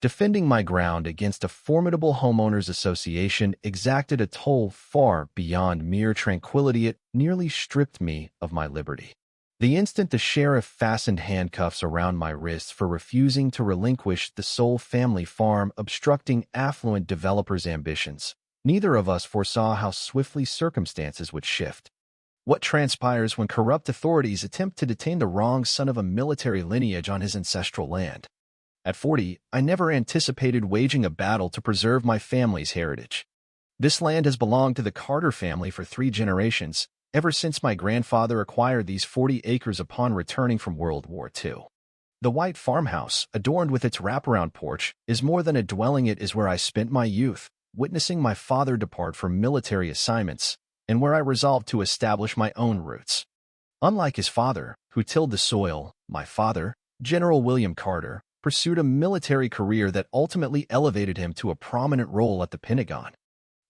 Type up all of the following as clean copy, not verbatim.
Defending my ground against a formidable homeowners association exacted a toll far beyond mere tranquility. It nearly stripped me of my liberty. The instant the sheriff fastened handcuffs around my wrists for refusing to relinquish the sole family farm, obstructing affluent developers' ambitions, neither of us foresaw how swiftly circumstances would shift. What transpires when corrupt authorities attempt to detain the wrong son of a military lineage on his ancestral land? At 40, I never anticipated waging a battle to preserve my family's heritage. This land has belonged to the Carter family for 3 generations, ever since my grandfather acquired these 40 acres upon returning from World War II. The white farmhouse, adorned with its wraparound porch, is more than a dwelling. It is where I spent my youth, witnessing my father depart for military assignments, and where I resolved to establish my own roots. Unlike his father, who tilled the soil, my father, General William Carter, pursued a military career that ultimately elevated him to a prominent role at the Pentagon.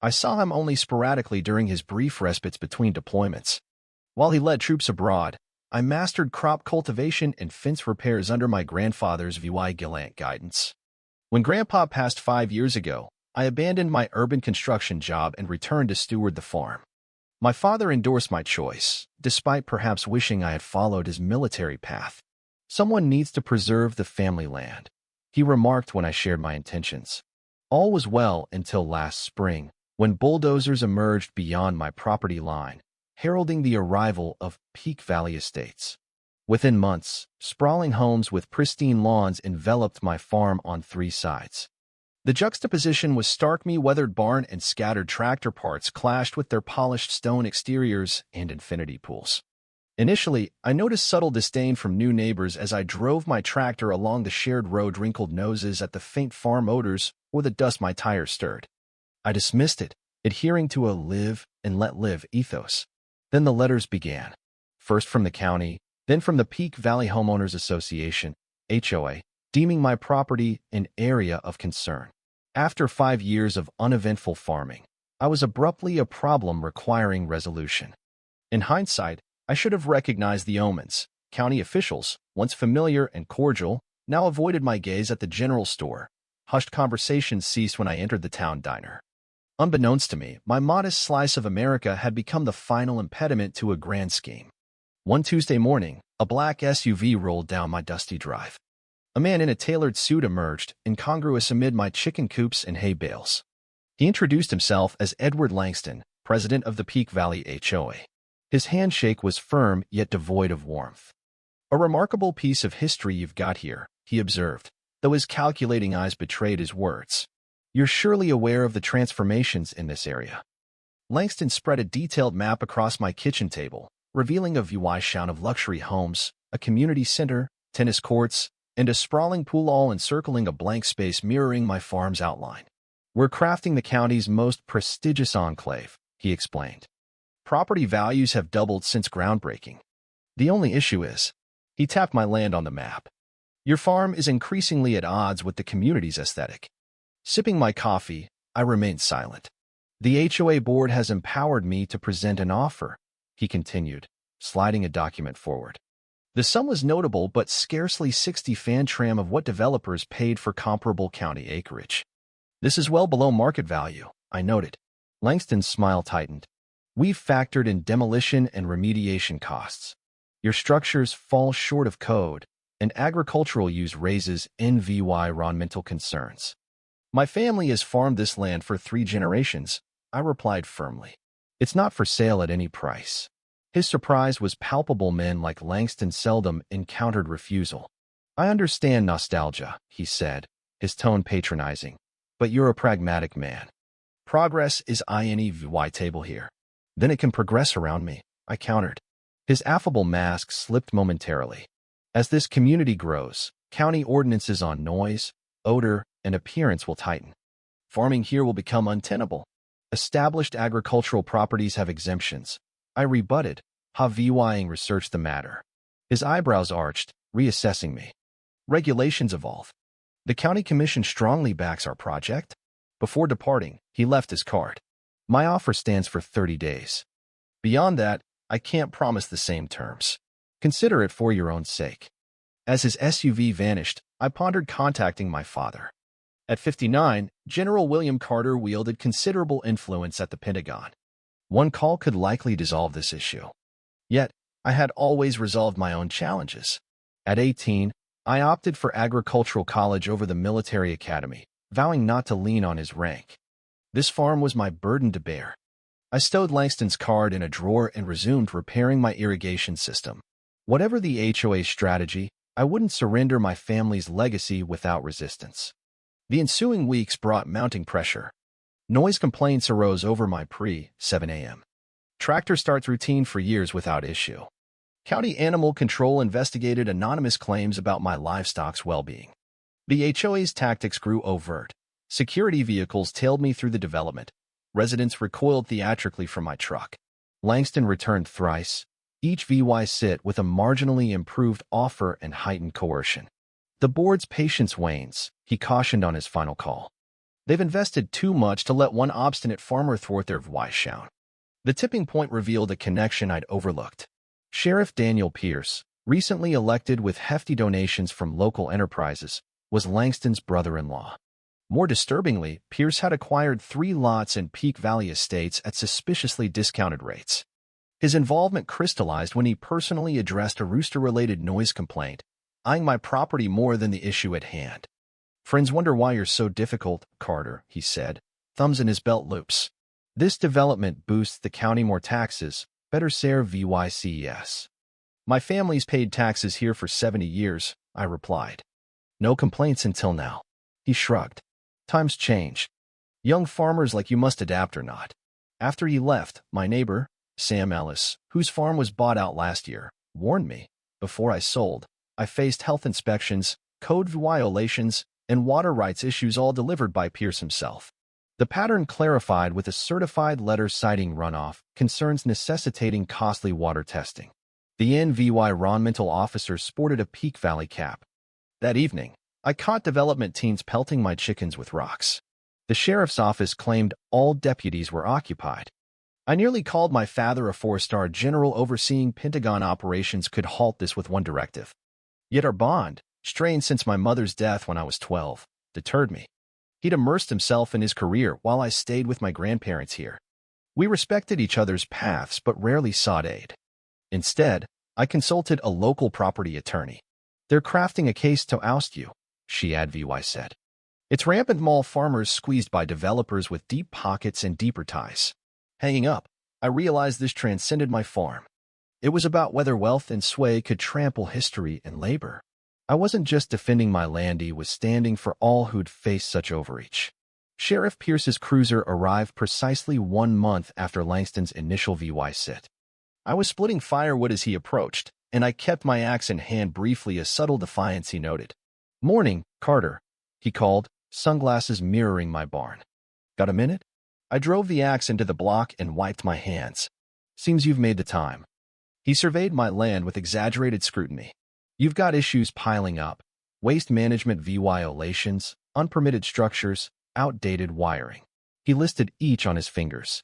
I saw him only sporadically during his brief respites between deployments. While he led troops abroad, I mastered crop cultivation and fence repairs under my grandfather's vigilant guidance. When Grandpa passed 5 years ago, I abandoned my urban construction job and returned to steward the farm. My father endorsed my choice, despite perhaps wishing I had followed his military path. "Someone needs to preserve the family land," he remarked when I shared my intentions. All was well until last spring, when bulldozers emerged beyond my property line, heralding the arrival of Peak Valley Estates. Within months, sprawling homes with pristine lawns enveloped my farm on 3 sides. The juxtaposition was stark. My weathered barn and scattered tractor parts clashed with their polished stone exteriors and infinity pools. Initially, I noticed subtle disdain from new neighbors as I drove my tractor along the shared road, wrinkled noses at the faint farm odors or the dust my tires stirred. I dismissed it, adhering to a live and let live ethos. Then the letters began, first from the county, then from the Peak Valley Homeowners Association, HOA, deeming my property an area of concern. After 5 years of uneventful farming, I was abruptly a problem requiring resolution. In hindsight, I should have recognized the omens. County officials, once familiar and cordial, now avoided my gaze at the general store. Hushed conversations ceased when I entered the town diner. Unbeknownst to me, my modest slice of America had become the final impediment to a grand scheme. One Tuesday morning, a black SUV rolled down my dusty drive. A man in a tailored suit emerged, incongruous amid my chicken coops and hay bales. He introduced himself as Edward Langston, president of the Peak Valley HOA. His handshake was firm yet devoid of warmth. "A remarkable piece of history you've got here," he observed, though his calculating eyes betrayed his words. "You're surely aware of the transformations in this area." Langston spread a detailed map across my kitchen table, revealing a vast of luxury homes, a community center, tennis courts, and a sprawling pool, all encircling a blank space mirroring my farm's outline. "We're crafting the county's most prestigious enclave," he explained. "Property values have doubled since groundbreaking. The only issue is," he tapped my land on the map, "your farm is increasingly at odds with the community's aesthetic." Sipping my coffee, I remained silent. "The HOA board has empowered me to present an offer," he continued, sliding a document forward. The sum was notable, but scarcely 60 fan-tram of what developers paid for comparable county acreage. "This is well below market value," I noted. Langston's smile tightened. "We've factored in demolition and remediation costs. Your structures fall short of code, and agricultural use raises environmental concerns." "My family has farmed this land for 3 generations," I replied firmly. "It's not for sale at any price." His surprise was palpable. Men like Langston seldom encountered refusal. "I understand nostalgia," he said, his tone patronizing, "but you're a pragmatic man. Progress is inevitable here. Then it can progress around me," I countered. His affable mask slipped momentarily. "As this community grows, county ordinances on noise, odor, and appearance will tighten. Farming here will become untenable. Established agricultural properties have exemptions," I rebutted, having researched the matter. His eyebrows arched, reassessing me. "Regulations evolve. The county commission strongly backs our project." Before departing, he left his card. "My offer stands for 30 days. Beyond that, I can't promise the same terms. Consider it for your own sake." As his SUV vanished, I pondered contacting my father. At 59, General William Carter wielded considerable influence at the Pentagon. One call could likely dissolve this issue. Yet, I had always resolved my own challenges. At 18, I opted for agricultural college over the military academy, vowing not to lean on his rank. This farm was my burden to bear. I stowed Langston's card in a drawer and resumed repairing my irrigation system. Whatever the HOA strategy, I wouldn't surrender my family's legacy without resistance. The ensuing weeks brought mounting pressure. Noise complaints arose over my pre-7 a.m. tractor starts routine for years without issue. County Animal Control investigated anonymous claims about my livestock's well-being. The HOA's tactics grew overt. Security vehicles tailed me through the development. Residents recoiled theatrically from my truck. Langston returned thrice, each VY sit with a marginally improved offer and heightened coercion. The board's patience wanes, he cautioned on his final call. They've invested too much to let one obstinate farmer thwart their Weishown. The tipping point revealed a connection I'd overlooked. Sheriff Daniel Pierce, recently elected with hefty donations from local enterprises, was Langston's brother-in-law. More disturbingly, Pierce had acquired 3 lots in Peak Valley estates at suspiciously discounted rates. His involvement crystallized when he personally addressed a rooster-related noise complaint, eyeing my property more than the issue at hand. "Friends wonder why you're so difficult, Carter," he said, thumbs in his belt loops. "This development boosts the county more taxes, better serve VYCES. My family's paid taxes here for 70 years, I replied. No complaints until now. He shrugged. Times change. Young farmers like you must adapt or not. After he left, my neighbor, Sam Ellis, whose farm was bought out last year, warned me. Before I sold, I faced health inspections, code violations, and water rights issues all delivered by Pierce himself. The pattern clarified with a certified letter citing runoff, concerns necessitating costly water testing. The environmental officer sported a Peak Valley cap. That evening, I caught development teams pelting my chickens with rocks. The sheriff's office claimed all deputies were occupied. I nearly called my father, a 4-star general overseeing Pentagon operations, could halt this with one directive. Yet our bond, strained since my mother's death when I was 12, deterred me. He'd immersed himself in his career while I stayed with my grandparents here. We respected each other's paths but rarely sought aid. Instead, I consulted a local property attorney. "They're crafting a case to oust you," she advy said. "It's rampant mall farmers squeezed by developers with deep pockets and deeper ties." Hanging up, I realized this transcended my farm. It was about whether wealth and sway could trample history and labor. I wasn't just defending my land, he was standing for all who'd faced such overreach. Sheriff Pierce's cruiser arrived precisely 1 month after Langston's initial VY sit. I was splitting firewood as he approached, and I kept my axe in hand briefly, a subtle defiance he noted. "Morning, Carter," he called, sunglasses mirroring my barn. "Got a minute?" I drove the axe into the block and wiped my hands. "Seems you've made the time." He surveyed my land with exaggerated scrutiny. "You've got issues piling up. Waste management violations, unpermitted structures, outdated wiring." He listed each on his fingers.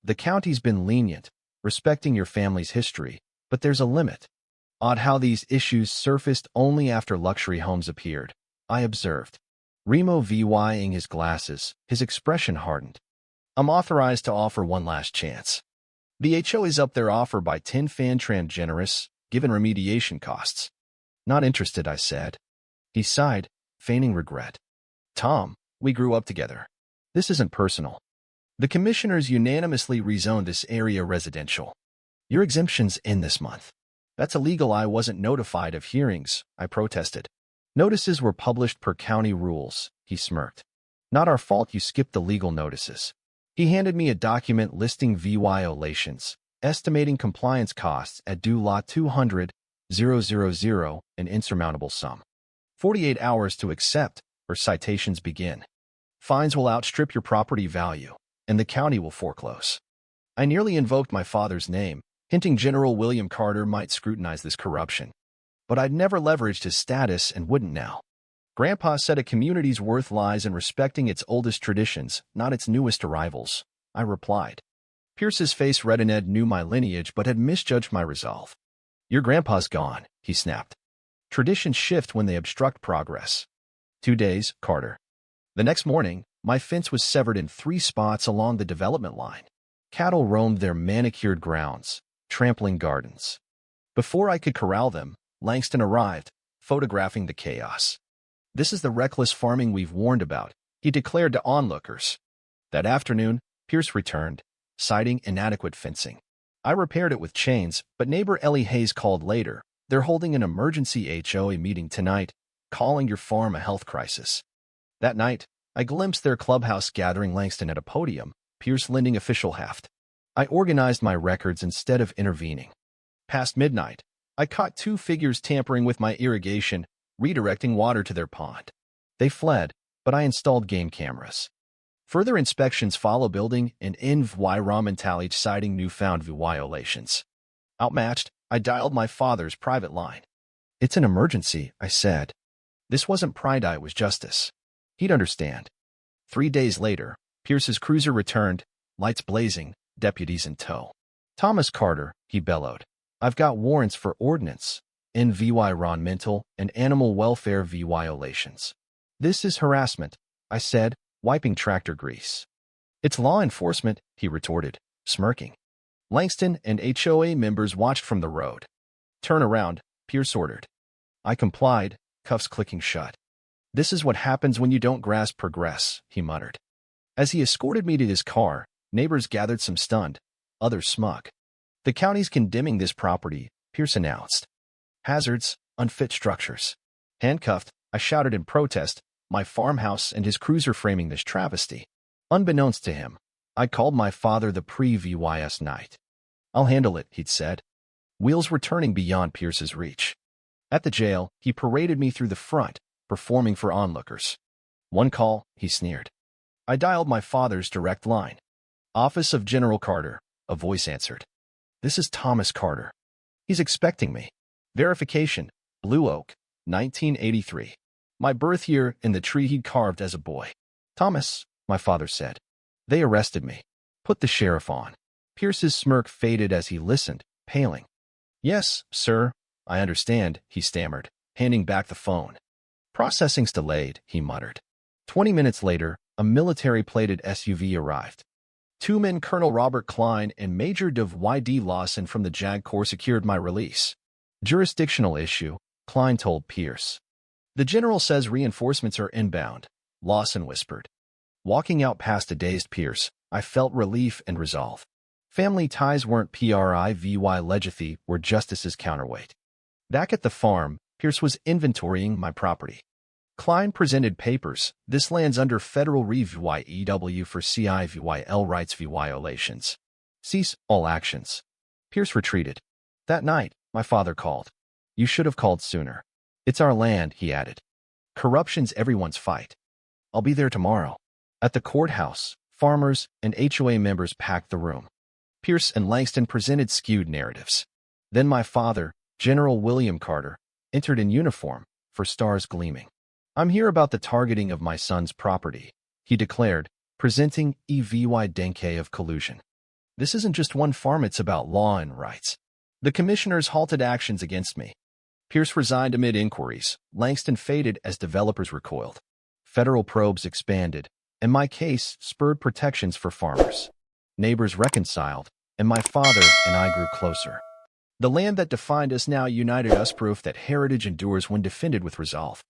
"The county's been lenient, respecting your family's history, but there's a limit." Odd how these issues surfaced only after luxury homes appeared, I observed. Remo VYing his glasses, his expression hardened. "I'm authorized to offer one last chance. The HOA's up their offer by 10 fan generous, given remediation costs." "Not interested," I said. He sighed, feigning regret. "Tom, we grew up together. This isn't personal. The commissioners unanimously rezoned this area residential. Your exemption's in this month." "That's illegal. I wasn't notified of hearings," I protested. "Notices were published per county rules," he smirked. "Not our fault you skipped the legal notices." He handed me a document listing violations, estimating compliance costs at due lot 200,000, an insurmountable sum. 48 hours to accept, or citations begin. Fines will outstrip your property value, and the county will foreclose. I nearly invoked my father's name, hinting General William Carter might scrutinize this corruption. But I'd never leveraged his status and wouldn't now. Grandpa said a community's worth lies in respecting its oldest traditions, not its newest arrivals, I replied. Pierce's face reddened, knew my lineage but had misjudged my resolve. "Your grandpa's gone," he snapped. "Traditions shift when they obstruct progress." 2 days, Carter. The next morning, my fence was severed in 3 spots along the development line. Cattle roamed their manicured grounds, trampling gardens. Before I could corral them, Langston arrived, photographing the chaos. "This is the reckless farming we've warned about," he declared to onlookers. That afternoon, Pierce returned, citing inadequate fencing. I repaired it with chains, but neighbor Ellie Hayes called later. "They're holding an emergency HOA meeting tonight, calling your farm a health crisis." That night, I glimpsed their clubhouse gathering Langston at a podium, Pierce lending official heft. I organized my records instead of intervening. Past midnight, I caught 2 figures tampering with my irrigation, redirecting water to their pond. They fled, but I installed game cameras. Further inspections follow, building an environmentality citing newfound violations. Outmatched, I dialed my father's private line. "It's an emergency," I said. This wasn't pride, it was justice. He'd understand. 3 days later, Pierce's cruiser returned, lights blazing, deputies in tow. "Thomas Carter," he bellowed. "I've got warrants for ordnance, environmental, and animal welfare violations." "This is harassment," I said, wiping tractor grease. "It's law enforcement," he retorted, smirking. Langston and HOA members watched from the road. "Turn around," Pierce ordered. I complied, cuffs clicking shut. "This is what happens when you don't grasp progress," he muttered. As he escorted me to his car, neighbors gathered, some stunned, others smug. "The county's condemning this property," Pierce announced. "Hazards, unfit structures." Handcuffed, I shouted in protest, my farmhouse and his cruiser framing this travesty. Unbeknownst to him, I called my father the previous night. "I'll handle it," he'd said. Wheels were turning beyond Pierce's reach. At the jail, he paraded me through the front, performing for onlookers. "One call," he sneered. I dialed my father's direct line. "Office of General Carter," a voice answered. "This is Thomas Carter. He's expecting me." Verification, Blue Oak, 1983. My birth year in the tree he'd carved as a boy. "Thomas," my father said. "They arrested me. Put the sheriff on." Pierce's smirk faded as he listened, paling. "Yes, sir, I understand," he stammered, handing back the phone. "Processing's delayed," he muttered. 20 minutes later, a military-plated SUV arrived. 2 men, Colonel Robert Klein and Major Dev Y.D. Lawson from the JAG Corps, secured my release. "Jurisdictional issue," Klein told Pierce. "The general says reinforcements are inbound," Lawson whispered. Walking out past a dazed Pierce, I felt relief and resolve. Family ties weren't privy legathy, were justice's counterweight. Back at the farm, Pierce was inventorying my property. Klein presented papers. "This land's under federal review for CIVIL rights violations. Cease all actions." Pierce retreated. That night, my father called. "You should have called sooner. It's our land," he added. "Corruption's everyone's fight." "I'll be there tomorrow." At the courthouse, farmers and HOA members packed the room. Pierce and Langston presented skewed narratives. Then my father, General William Carter, entered in uniform, for stars gleaming. "I'm here about the targeting of my son's property," he declared, presenting evidence of collusion. "This isn't just one farm, it's about law and rights. The commissioners halted actions against me." Pierce resigned amid inquiries. Langston faded as developers recoiled. Federal probes expanded, and my case spurred protections for farmers. Neighbors reconciled, and my father and I grew closer. The land that defined us now united us, proof that heritage endures when defended with resolve.